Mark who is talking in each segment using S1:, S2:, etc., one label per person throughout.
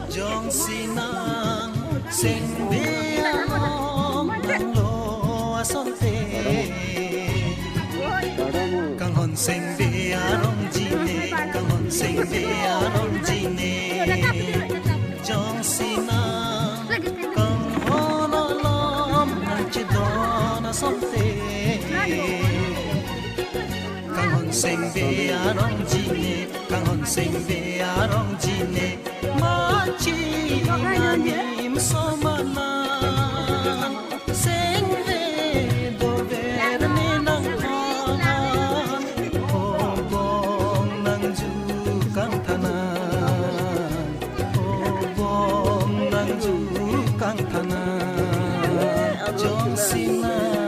S1: Jong sinang sing beang nang lo asonte kang hon sing bearong jine kang hon sing bearong jine jong sinang kang hon alam nang chidon asonte kang hon sing bearong jine kang hon sing bearong jine Machi nganim somanan sengre do verne nang kanan obong nang jukang tanan obong nang jukang tanan jong sinan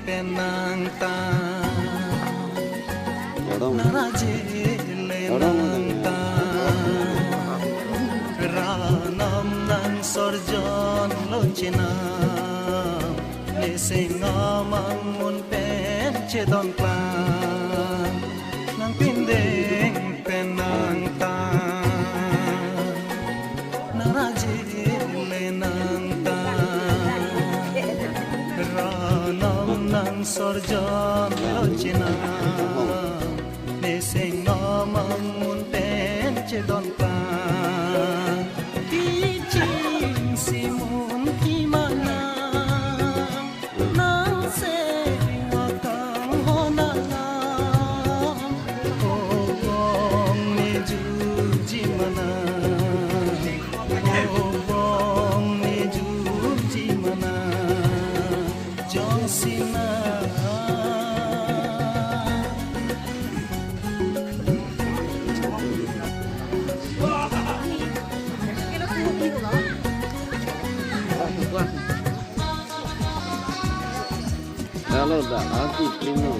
S1: penang ta narajile nang ta ranam nang sorjon lochina lesengamang mun pen chedon pa nang pindeng penang ta narajile nang ta ranam nang sorjon lochina neseng namang mun pen chedon pa kijing simun kimana nang seng akang honalang obong meju jimana obong meju jimana jong sina
S2: Kalau dah nanti primo.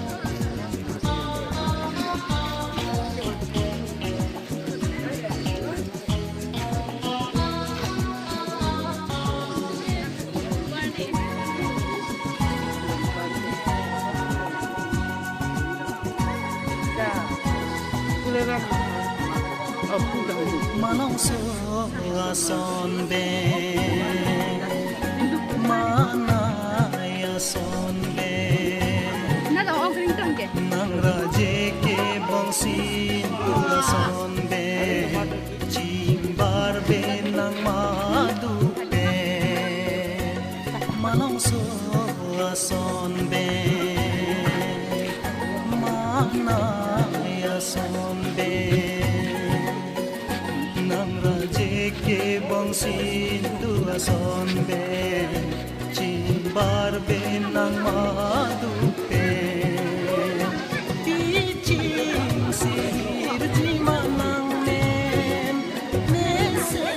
S1: Manong so ason be mana ya son be nang raje ke bangsin ason be jimbar be nang madu be manong so ason be mana ya son be nang raje ke bangsin dua son be jimbar be nang madu be kijing sihir jimanang nen nese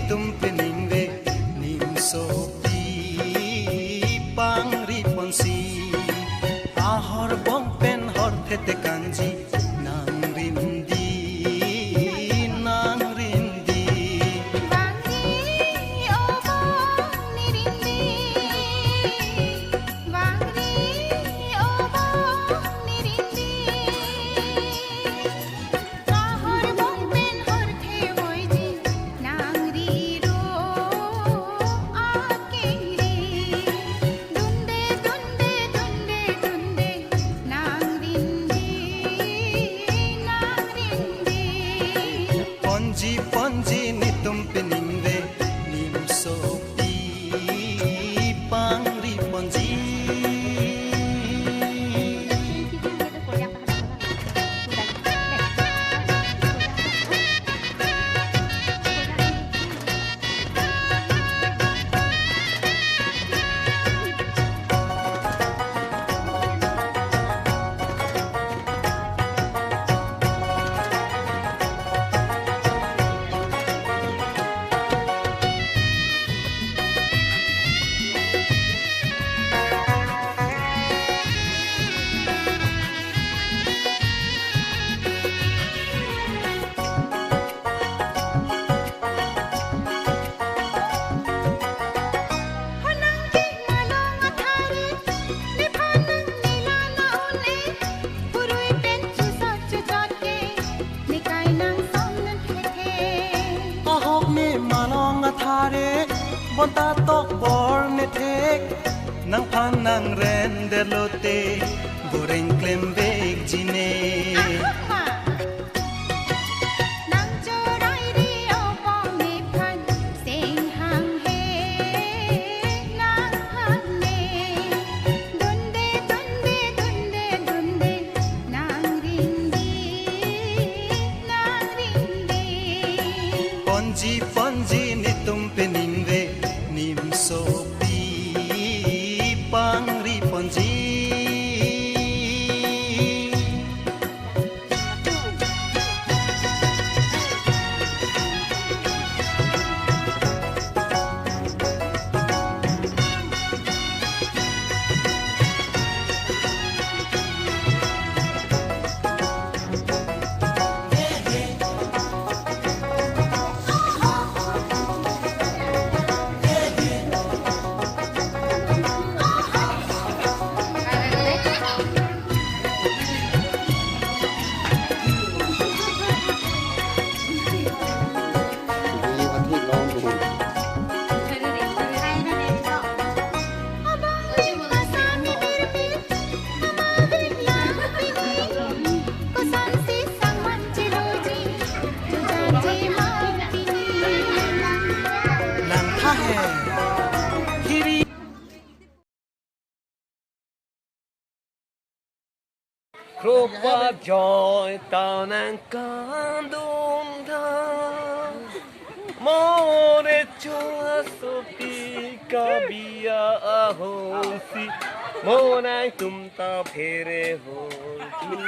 S1: tum peningve nim so pi pangri ponsi ahor bong pen hor thete kanji nang rindi Ponji nitum peningve nim so pi pangri ponji bonta tok bor ne thek nang phan nang ren de lote goreng klem bek jine
S3: nang chorai ri o po me phan sing hang he nang hang ne dunde nang rindi
S1: ponji nitum peningve nim so pi pangri ponji
S2: Kropa joy tao nang kandung tha more chua sopi kabia ahosi monai tum ta phere hoji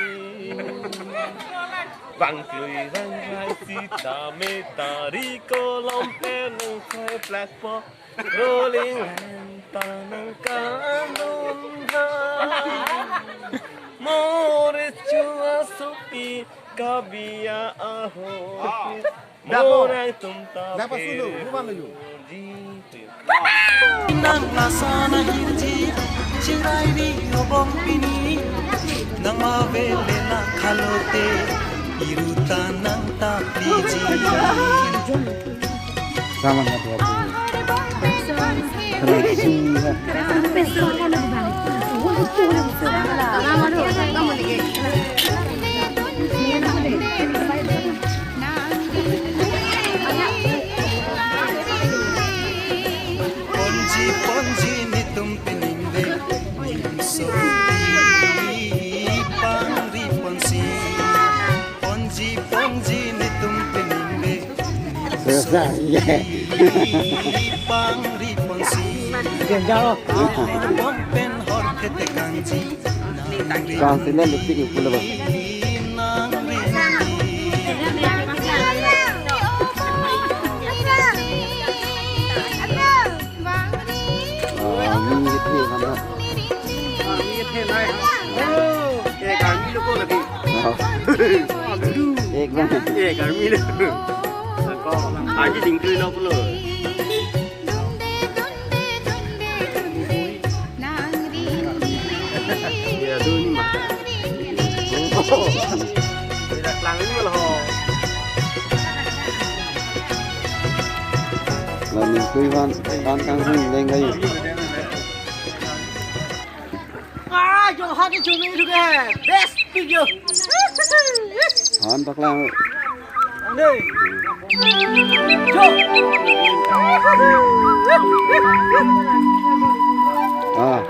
S2: vang tui vang hai si ta me tari kolom pen khai black po rolling ta nang kandung tha more chua sopi kabia ahosi monai tum ta phere hoji
S1: nang nasana hirji chirai ri obong pini nang mavele na khalote iruta nang ta piji
S4: sama na dia
S1: ponji nitum peningve nim so pangri ponsi ponji nitum peningve pangri ponsi bom pen hor khete kanji
S4: Kang sila lipik pula ba.
S3: Nang
S4: एक ना
S2: Ê, cả mi nữa. Có ai chỉ định cười đâu luôn. Dạ tôi nhưng mà. Đây là lăng như là hồ.
S4: là mình quy hoan ban căng hưng lên đây
S5: Ah, yo hadi cumi juga. Best video.
S4: hòn bạc lang
S5: Đây. Yo.
S4: à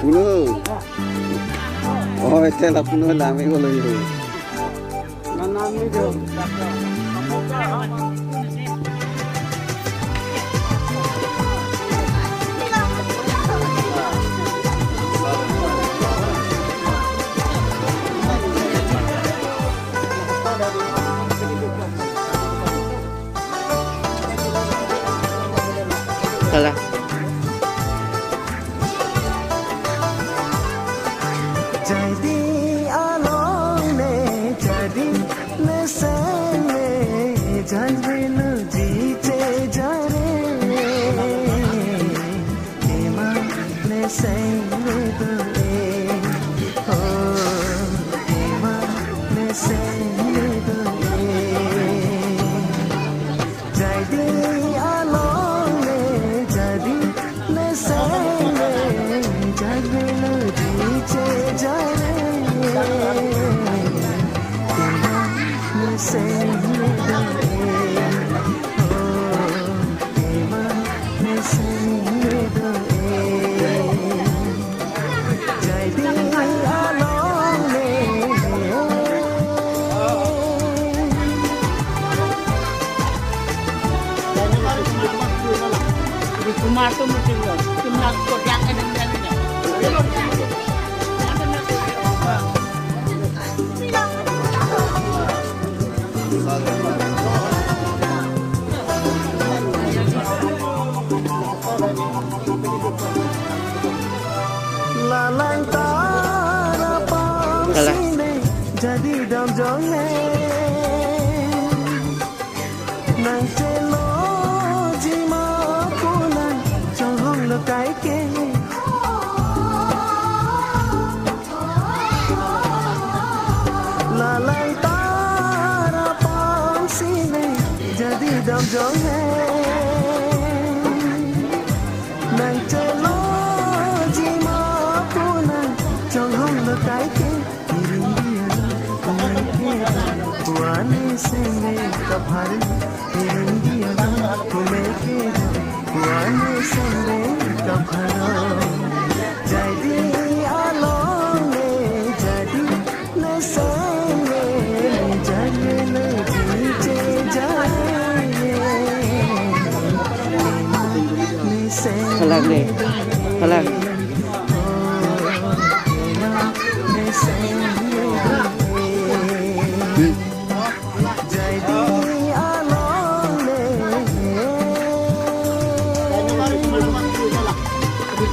S4: puno oh itu lah puno lah mereka lagi
S5: Mana ni dia?
S2: Salah.
S1: jadi along ne jadi lesen ne jadi nu jiche jare ema lesen ne do oh ema lesen ne do jadi along ne jadi lesen ne jadi nu jiche jare
S5: Kumar tu mesti dia. Kumar tu yang ada ni.
S1: Lalang tara pangsine jadi dam jonge nang chelo jima pulan chong lo kai ke lalang tara pangsine jadi dam jonge nang chelo jima pulan chong lo kai ke पुराने से मैं कभार इंडिया तुम्हें के पुराने से मैं कभार jadi alone jadi nesane jadi lebih jaya
S2: Salah deh. Salah.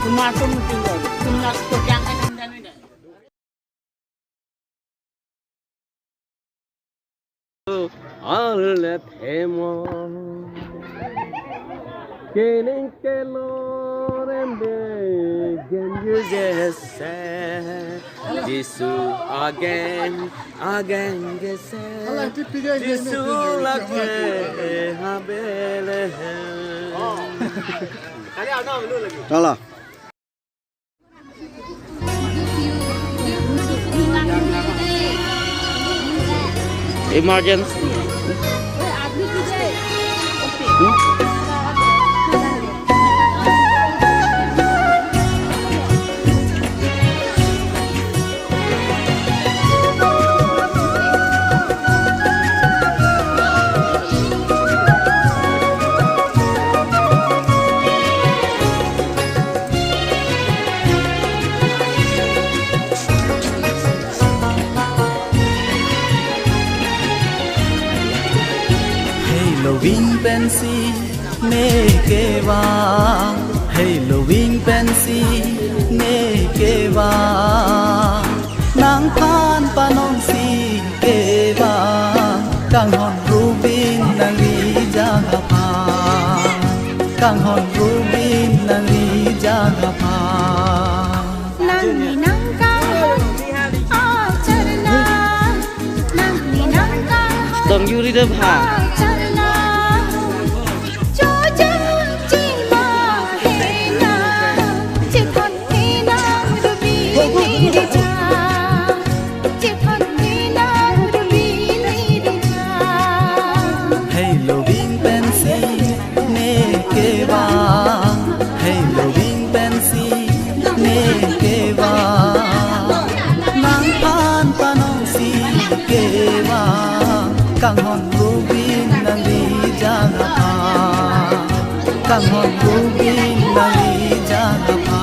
S5: Kumar tu mesti dia. Kumar tu yang ada ni.
S2: Alle tema. Kening kelorembe genjese. Jisu again gese. Jisu lakwe habele.
S4: salah
S2: Emergency.
S1: Loving pensi เนเกวาให้โลวิ่งเป็นสีเนเกวานางพานปานองสีเกวากังหอนรูบินนางรีจางพากังหอนรูบินนางรีจางพา
S3: nang ni nang ka a charna nang ni nang ka
S5: ต้องอยู่ที่เดิมค่ะ
S3: charna cho chân chi ma he na chi thon he na ru bi ni ri cha chi thon he na ru bi ni ri cha
S1: ให้โลวิ่งเป็นสีเนเกวาให้โลวิ่งเป็นสีเนเกวานางพานปานองสีเกวากังหอนรูบินนางรีจางพากังหอนรูบินนางรีจางพา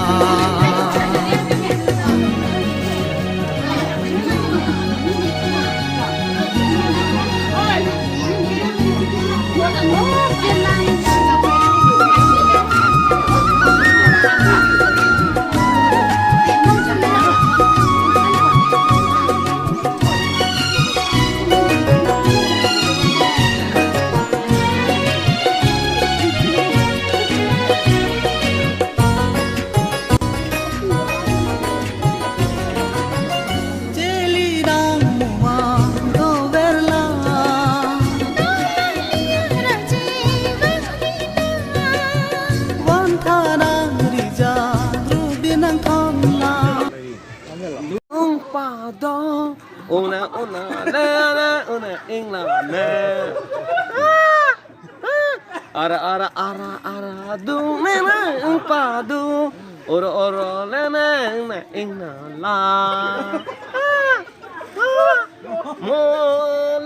S2: Una, una, en la ara, du, nena, un pa, du, oro, lena, en la. Mo,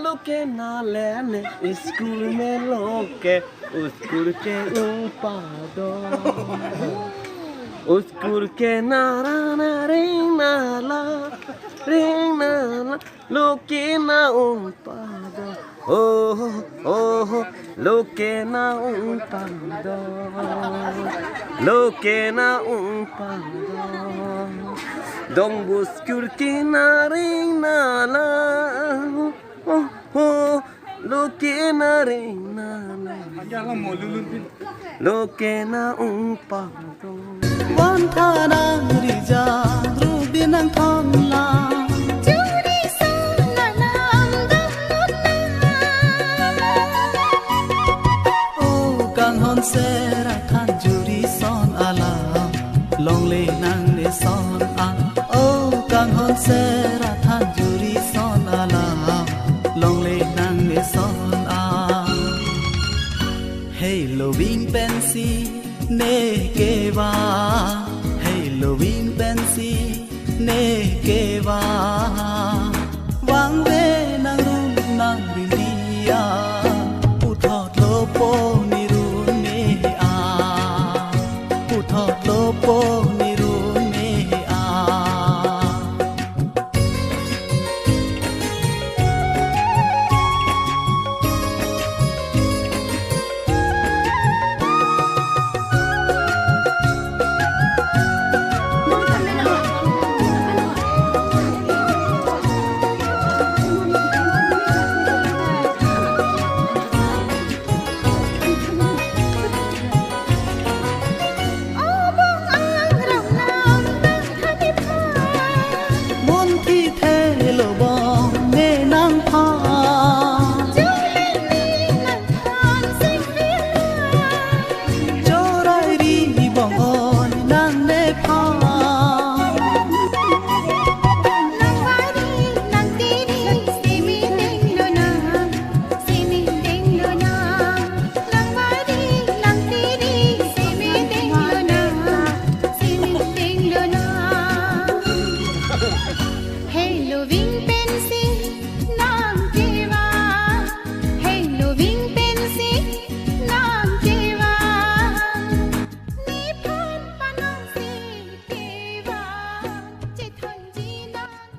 S2: lo que na lene, school me lo que, oscur que un pa, do. Oscur que na, reina, la. Reina, lo que na un pado, oh, lo que na un pado, lo que na un pado. Don buscur que na reina la, oh, lo que na reina la, lo que na un pado. วันทานางริจารูบินังทองลา
S3: Juri sana nam dam na
S1: โอ้กังฮอนเซราทานจูรีซอนอาลาลองเลนางเนซอนอาโอ้กังฮอนเซราทานจูรีซอนอาลาลองเลนางเนซอนอาให้โลวิ่งเป็นสีเนเกวาให้โลวิ่งเป็นสีเนเกวาวังเวนางรุ่งนางรินียาผู้ทอดโลโปนิรุเนอาผู้ทอดโลโปนิรุเนอา
S3: Hello, Vinte.